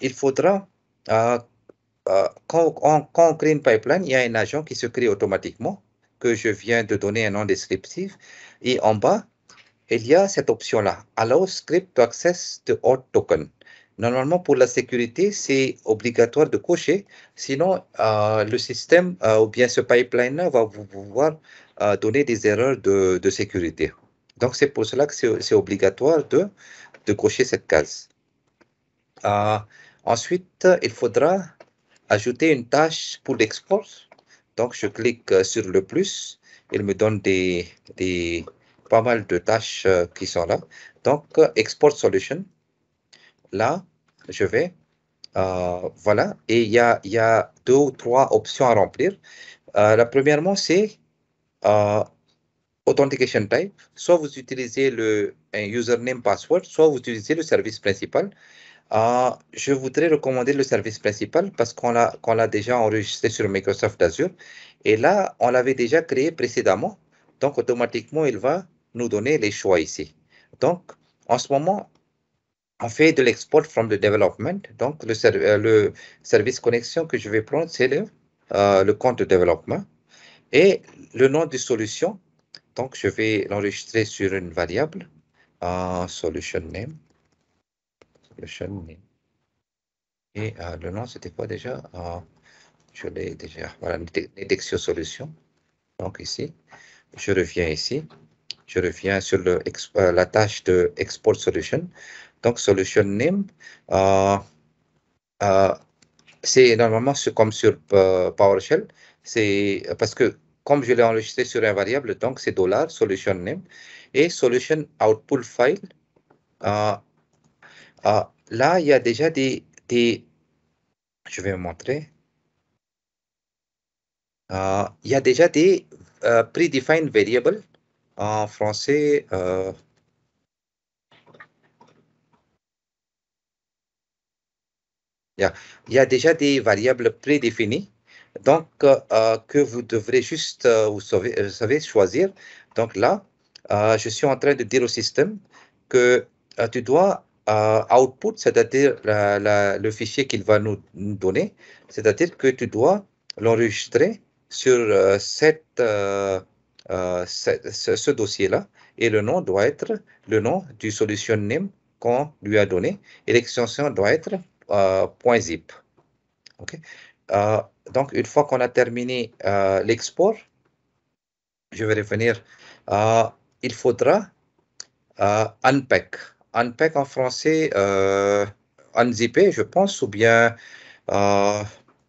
il faudra, quand on crée une pipeline, il y a un agent qui se crée automatiquement, que je viens de donner un nom descriptif. Et en bas, il y a cette option-là, Allow Script to Access the Auth Token. Normalement, pour la sécurité, c'est obligatoire de cocher. Sinon, le système ou bien ce pipeline-là va vous pouvoir donner des erreurs de sécurité. Donc, c'est pour cela que c'est obligatoire de cocher cette case. Ensuite, il faudra ajouter une tâche pour l'export. Donc, je clique sur le plus. Il me donne pas mal de tâches qui sont là. Donc, Export Solution. Là, je vais, voilà. Et il y a 2 ou 3 options à remplir. La premièrement, c'est authentication type, soit vous utilisez un username password, soit vous utilisez le service principal. Je voudrais recommander le service principal parce qu'on l'a déjà enregistré sur Microsoft Azure. Et là, on l'avait déjà créé précédemment. Donc, automatiquement, il va nous donner les choix ici. Donc, en ce moment, on fait de l'export from the development. Donc, le service connexion que je vais prendre, c'est le compte de développement. Et le nom de solution, donc je vais l'enregistrer sur une variable, solution name. Et le nom, c'était quoi déjà? Je l'ai déjà. Voilà, Nedexio Solution. Donc ici, je reviens ici. Je reviens sur la tâche de Export Solution. Donc, Solution Name, c'est normalement comme sur PowerShell. C'est parce que comme je l'ai enregistré sur un variable, donc c'est $solution name et solution output file. Là, il y a déjà je vais vous montrer. Il y a déjà des predefined variables en français. Il y a déjà des variables prédéfinies, donc que vous devrez juste, vous savez, choisir. Donc là, je suis en train de dire au système que tu dois output, c'est-à-dire le fichier qu'il va nous donner, c'est-à-dire que tu dois l'enregistrer sur ce dossier-là, et le nom doit être le nom du solution name qu'on lui a donné, et l'extension doit être .zip. OK. Donc, une fois qu'on a terminé l'export, je vais revenir. Il faudra unpack. Unpack en français, unzipper, je pense, ou bien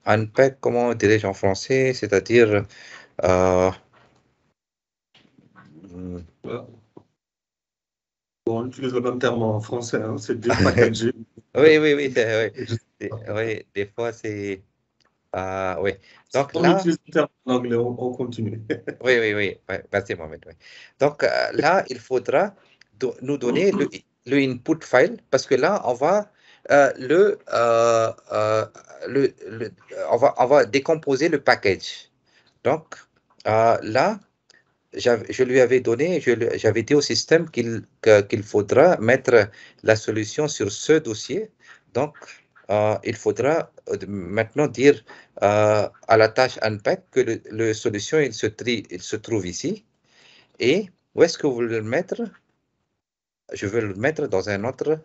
unpack, comment dirais-je en français, c'est-à-dire On utilise le même terme en français, hein, c'est dépackager. oui, oui, des fois c'est oui. Donc On là, utilise le terme en anglais, on continue. oui, merci Mohamed. Oui. Donc là, il faudra nous donner le input file parce que là, on va on va décomposer le package. Donc là, je lui avais donné, j'avais dit au système qu'il faudra mettre la solution sur ce dossier. Donc, il faudra maintenant dire à la tâche unpack que le solution, il se trouve ici. Et où est-ce que vous voulez le mettre? Je veux le mettre dans un autre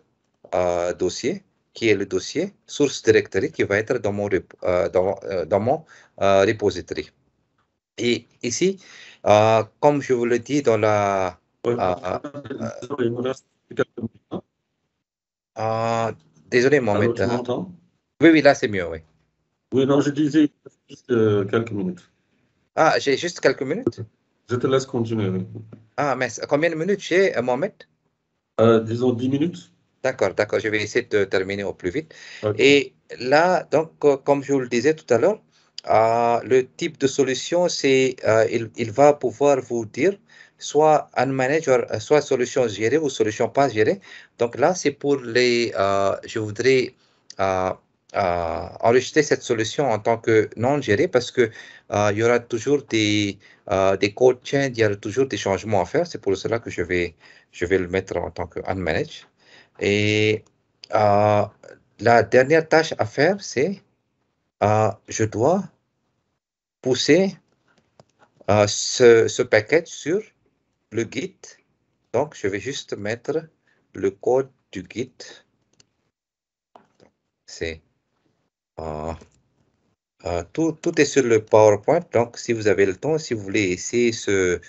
dossier, qui est le dossier source directory, qui va être dans mon repository. Et ici, comme je vous le dis dans la... désolé, Allô, Mohamed. tu m'entends? Oui, là, c'est mieux, oui. Oui, non, je disais juste quelques minutes. J'ai juste quelques minutes. Je te laisse continuer. Oui. Mais combien de minutes j'ai, Mohamed? Disons 10 minutes. D'accord, je vais essayer de terminer au plus vite. Okay. Et là, donc, comme je vous le disais tout à l'heure, le type de solution, c'est il va pouvoir vous dire soit unmanaged, soit solution gérée ou solution pas gérée. Donc là, c'est pour je voudrais enregistrer cette solution en tant que non gérée parce que il y aura toujours des code change, il y aura toujours des changements à faire. C'est pour cela que je vais le mettre en tant que unmanaged. Et la dernière tâche à faire, c'est je dois pousser ce package sur le Git. Donc, je vais juste mettre le code du Git. C'est tout est sur le PowerPoint. Donc, si vous avez le temps, si vous voulez essayer ces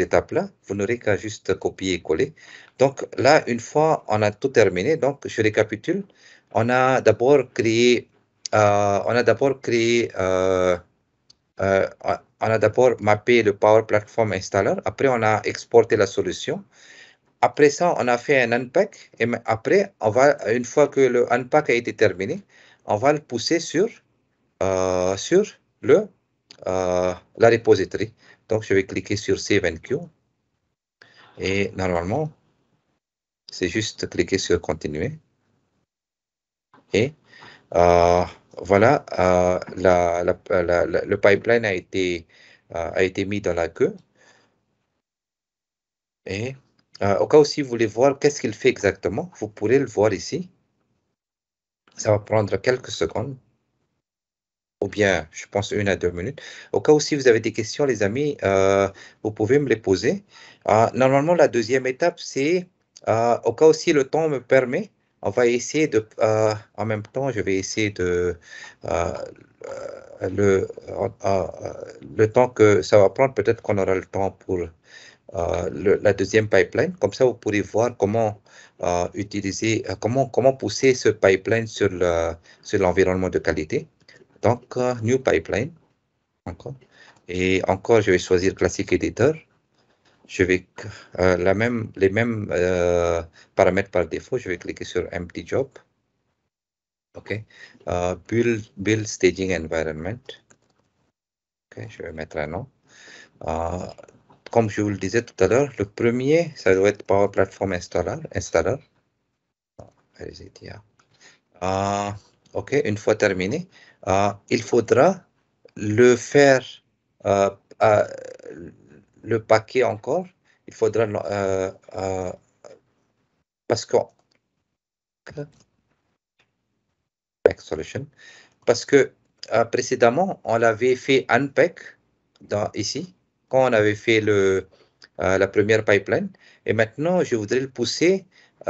étapes-là, vous n'aurez qu'à juste copier et coller. Donc là, une fois on a tout terminé, donc je récapitule. On a d'abord créé, on a d'abord mappé le Power Platform Installer. Après, on a exporté la solution. Après ça, on a fait un unpack. Et après, une fois que le unpack a été terminé, on va le pousser sur le la repository. Donc, je vais cliquer sur Save and Queue. Et normalement, c'est juste cliquer sur Continuer. Et voilà, le pipeline a été mis dans la queue. Et au cas où si vous voulez voir qu'est-ce qu'il fait exactement, vous pourrez le voir ici. Ça va prendre quelques secondes, ou bien, je pense, 1 à 2 minutes. Au cas où si vous avez des questions, les amis, vous pouvez me les poser. Normalement, la deuxième étape, c'est, au cas où si le temps me permet, on va essayer de, en même temps, je vais essayer de, euh, le temps que ça va prendre, peut-être qu'on aura le temps pour la deuxième pipeline. Comme ça, vous pourrez voir comment utiliser, comment pousser ce pipeline sur l'environnement de qualité. Donc, New Pipeline, encore. Et encore, je vais choisir Classic Editor. Je vais les mêmes paramètres par défaut. Je vais cliquer sur Empty Job. OK. Build Staging Environment. OK, je vais mettre un nom. Comme je vous le disais tout à l'heure, le premier, ça doit être Power Platform Installer. OK, une fois terminé, il faudra le faire, le paquet encore. Il faudra, parce que, solution, parce que précédemment, on l'avait fait unpack ici, quand on avait fait la première pipeline. Et maintenant, je voudrais le pousser,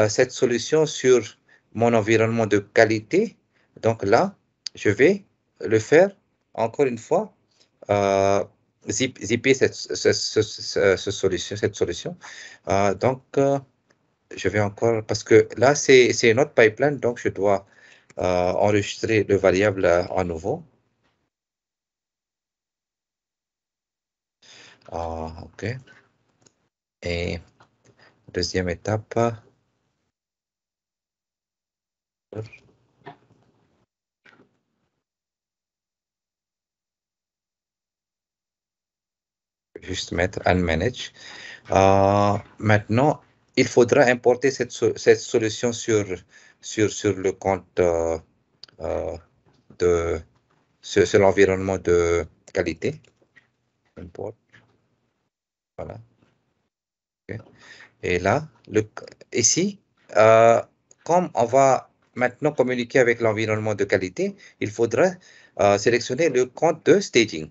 cette solution sur mon environnement de qualité. Donc là, je vais le faire encore une fois, zipper cette solution. Donc, je vais encore, parce que là, c'est une autre pipeline, donc je dois enregistrer le variable à nouveau. OK. Et deuxième étape. Juste mettre unmanage. Maintenant, il faudra importer cette solution sur le compte sur l'environnement de qualité. Import. Voilà. Okay. Et là, ici, comme on va maintenant communiquer avec l'environnement de qualité, il faudra sélectionner le compte de staging.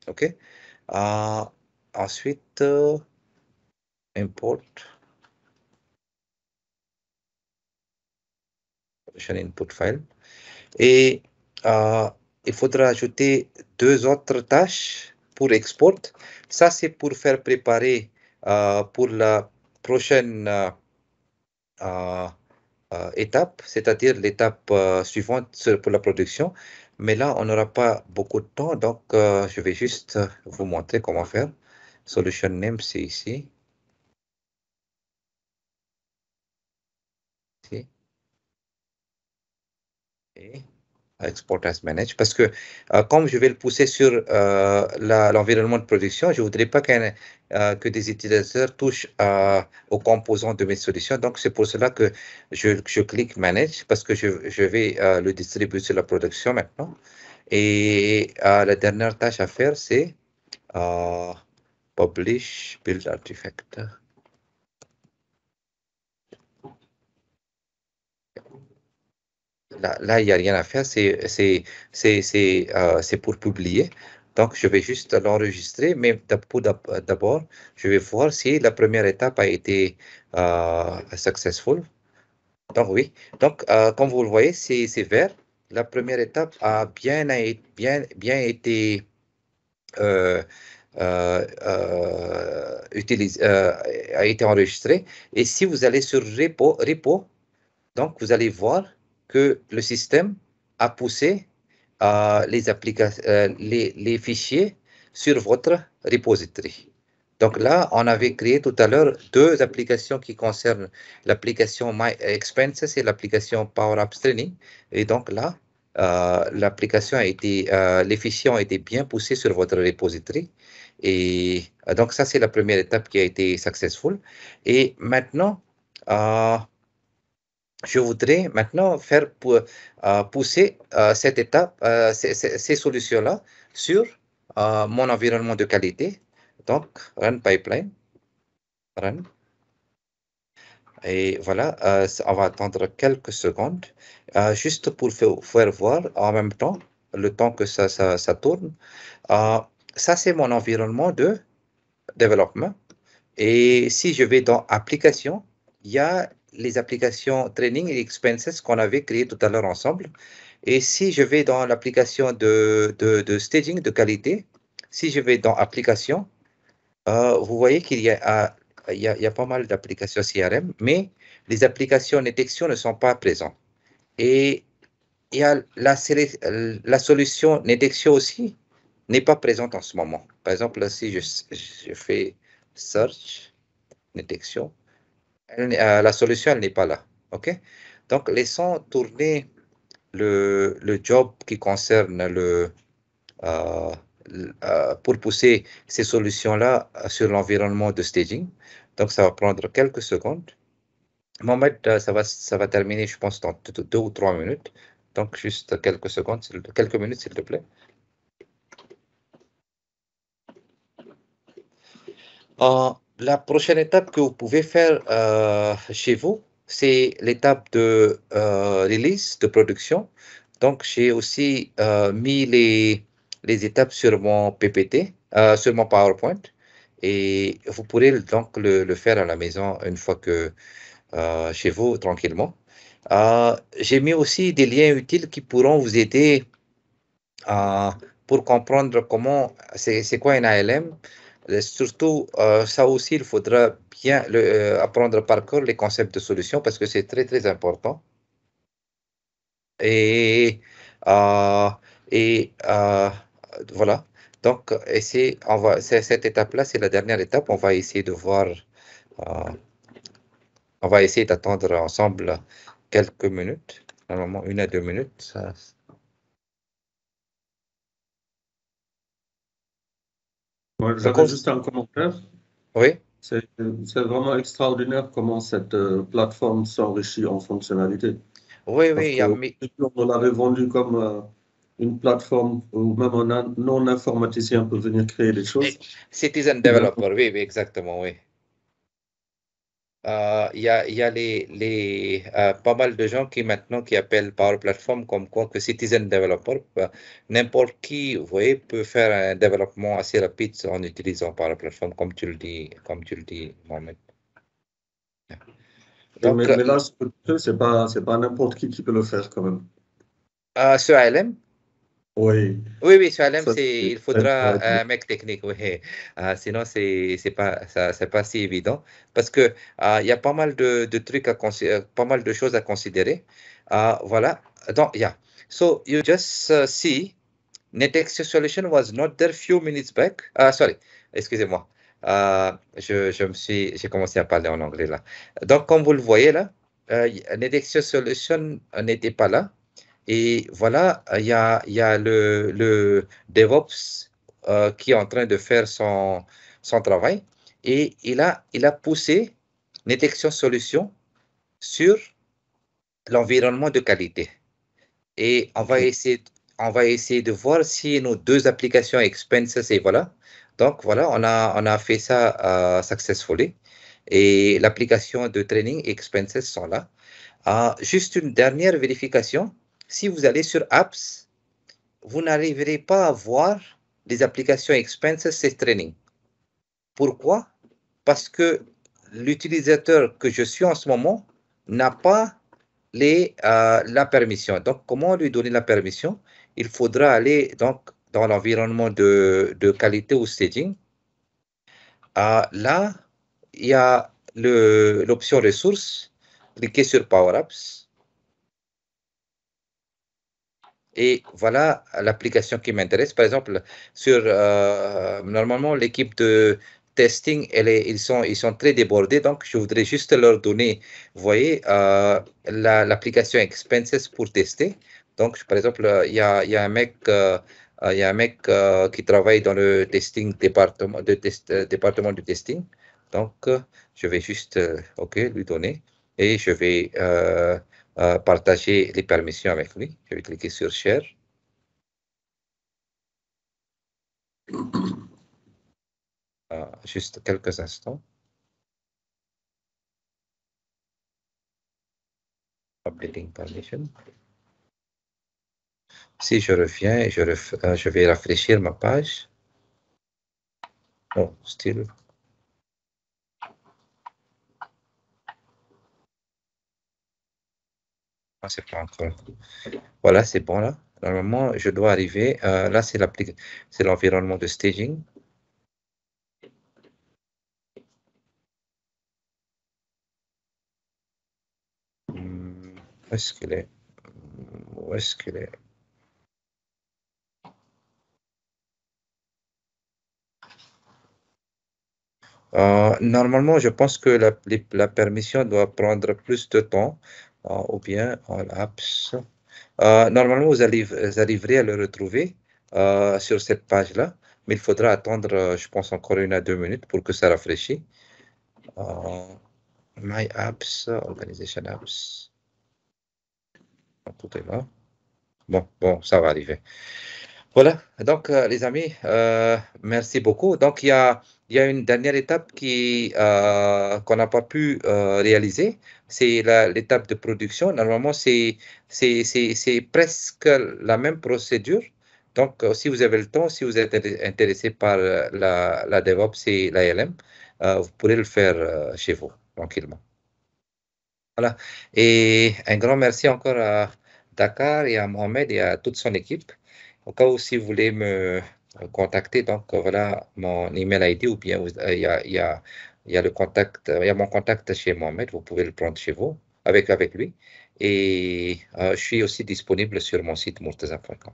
OK? Ensuite, import input file. Et il faudra ajouter 2 autres tâches pour export. Ça, c'est pour faire préparer pour la prochaine étape, c'est-à-dire l'étape suivante pour la production. Mais là, on n'aura pas beaucoup de temps, donc je vais juste vous montrer comment faire. Solution name, c'est ici. Ici. Et export as manage, parce que comme je vais le pousser sur l'environnement de production, je ne voudrais pas que des utilisateurs touchent aux composants de mes solutions. Donc, c'est pour cela que je clique Manage, parce que je vais le distribuer sur la production maintenant. Et la dernière tâche à faire, c'est Publish Build Artifact. Là, il n'y a rien à faire, c'est pour publier. Donc, je vais juste l'enregistrer, mais d'abord, je vais voir si la première étape a été successful. Donc, oui. Donc, comme vous le voyez, c'est vert. La première étape a bien été a été enregistrée. Et si vous allez sur repo, donc, vous allez voir que le système a poussé les fichiers sur votre repository. Donc là, on avait créé tout à l'heure 2 applications qui concernent l'application My Expenses et l'application Power Apps Training. Et donc là, l'application a été, l'efficient a été bien poussé sur votre repository. Et donc, ça, c'est la première étape qui a été successful. Et maintenant, je voudrais maintenant faire pousser cette étape, ces solutions-là sur mon environnement de qualité. Donc, run pipeline, run. Et voilà, on va attendre quelques secondes, juste pour faire voir en même temps, le temps que ça tourne. Ça, c'est mon environnement de développement. Et si je vais dans application, il y a les applications training et expenses qu'on avait créées tout à l'heure ensemble. Et si je vais dans l'application de staging de qualité, si je vais dans application, vous voyez qu'il y a, il y a pas mal d'applications CRM, mais les applications détection ne sont pas présentes. Et il y a la solution détection aussi n'est pas présente en ce moment. Par exemple, si je fais search, détection, la solution, elle n'est pas là. OK? Donc, laissons tourner le job qui concerne pour pousser ces solutions-là sur l'environnement de staging. Donc, ça va prendre quelques secondes. Mohamed, ça va terminer, je pense, dans 2 ou 3 minutes. Donc, juste quelques secondes, quelques minutes, s'il te plaît. La prochaine étape que vous pouvez faire chez vous, c'est l'étape de release, de production. Donc, j'ai aussi mis les étapes sur mon PPT, sur mon PowerPoint. Et vous pourrez donc le faire à la maison une fois que chez vous, tranquillement. J'ai mis aussi des liens utiles qui pourront vous aider pour comprendre comment, c'est quoi une ALM. Surtout, ça aussi, il faudra bien apprendre par cœur les concepts de solution parce que c'est très, très important. Et, euh, voilà. Donc, cette étape-là, c'est la dernière étape. On va essayer de voir, on va essayer d'attendre ensemble quelques minutes. Normalement, 1 à 2 minutes. Ouais, j'avais juste un commentaire. Oui. C'est vraiment extraordinaire comment cette plateforme s'enrichit en fonctionnalité. Oui, Parce oui, qu'on l'avait vendu comme une plateforme où même un non-informaticien peut venir créer des choses. Citizen Developer, oui, oui, exactement, oui. Il y a pas mal de gens qui maintenant qui appellent Power Platform comme quoi que Citizen Developer. N'importe qui, vous voyez, peut faire un développement assez rapide en utilisant Power Platform, comme tu le dis, Mohamed. Donc, mais là, c'est pas n'importe qui peut le faire quand même. sur ALM? Oui. Oui, sur ALM, Ça, il faudra un mec technique, oui. Sinon, c'est pas si évident parce que il y a pas mal de trucs pas mal de choses à considérer. Voilà. Donc, yeah. So you just see NetExchange solution was not there few minutes back. Sorry, excusez-moi. J'ai commencé à parler en anglais là. Donc, comme vous le voyez là, NetExchange solution n'était pas là. Et voilà, il y a le DevOps qui est en train de faire son travail et il a poussé NetExchange Solutions sur l'environnement de qualité. Et on va essayer de voir si nos 2 applications expenses et voilà. Donc voilà, on a fait ça successfully. Et l'application de training expenses sont là. Juste une dernière vérification. Si vous allez sur Apps, vous n'arriverez pas à voir les applications expenses et training. Pourquoi? Parce que l'utilisateur que je suis en ce moment n'a pas la permission. Donc, comment lui donner la permission? Il faudra aller donc dans l'environnement de qualité ou staging. Là, il y a l'option ressources. Cliquez sur Power Apps. Et voilà l'application qui m'intéresse. Par exemple, normalement, l'équipe de testing, ils sont très débordés. Donc, je voudrais juste leur donner, vous voyez, l'application Expenses pour tester. Donc, par exemple, il y a un mec, qui travaille dans le testing, département du testing. Donc, je vais juste, OK, lui donner et je vais partager les permissions avec lui. Je vais cliquer sur Share. Juste quelques instants. Updating permission. Si je reviens et je vais rafraîchir ma page. Oh, still. Ah, c'est pas encore. Voilà, c'est bon là. Normalement, je dois arriver. Là, c'est l'environnement de staging. Où est-ce qu'il est? Où est-ce qu'il est? Normalement, je pense que la permission doit prendre plus de temps, ou bien All Apps. Normalement, vous arriverez à le retrouver sur cette page-là, mais il faudra attendre, je pense, encore 1 à 2 minutes pour que ça rafraîchisse. My Apps, Organization Apps. Tout est là. Bon, ça va arriver. Voilà, donc les amis, merci beaucoup. Donc il y a une dernière étape qu'on n'a pas pu réaliser, c'est l'étape de production. Normalement, c'est presque la même procédure. Donc, si vous avez le temps, si vous êtes intéressé par la DevOps et l'ALM, vous pourrez le faire chez vous, tranquillement. Voilà. Et un grand merci encore à Dakar et à Mohamed et à toute son équipe. Au cas où, si vous voulez me contacter, donc voilà mon email ID ou bien il y a le contact, il y a mon contact chez Mohamed, vous pouvez le prendre chez vous avec lui. Et je suis aussi disponible sur mon site murtaza.com.